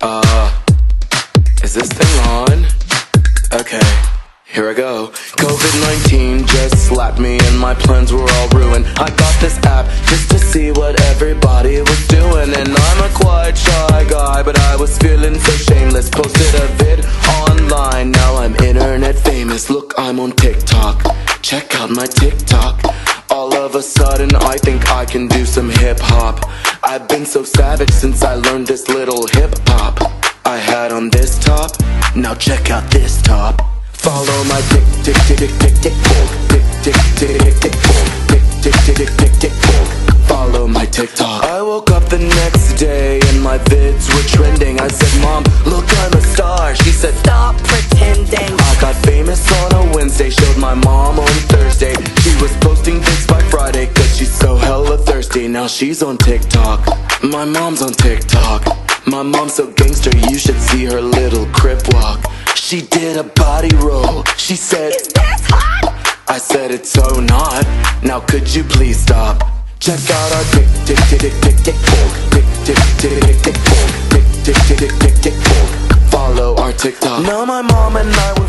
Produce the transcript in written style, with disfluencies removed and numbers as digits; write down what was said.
Is this thing on? Okay, here I go. COVID-19 just slapped me and my plans were all ruined. I got this app just to see what everybody was doing. And I'm a quite shy guy, but I was feeling so shameless. Posted a vid online, now I'm internet famous. Look, I'm on TikTok, check out my TikTok. All of a sudden I think I can do some hip-hop. I've been so savage since I learned this little hip-hop. I had on this top, now check out this top. Follow my tick tick tick tick tick tick tick tick tick tick tick tick tick tick tick tick tick. Follow my TikTok. I woke up the next day and my vids were trending. I said, Mom, look, I'm a star. She said, stop pretending. I got famous on a Wednesday, showed my mom on Thursday. She was posting pics by Friday cause she's so hella thirsty. Now she's on TikTok, my mom's on TikTok. My mom's so gangster, you should see her little crip walk. She did a body roll, she said, is this hot? I said, it's so not. Now could you please stop? Check out our tick tick tick tick tick tick tick tick tick tick tick tick tick tick tick tick tick. Follow our TikTok. Now my mom and I were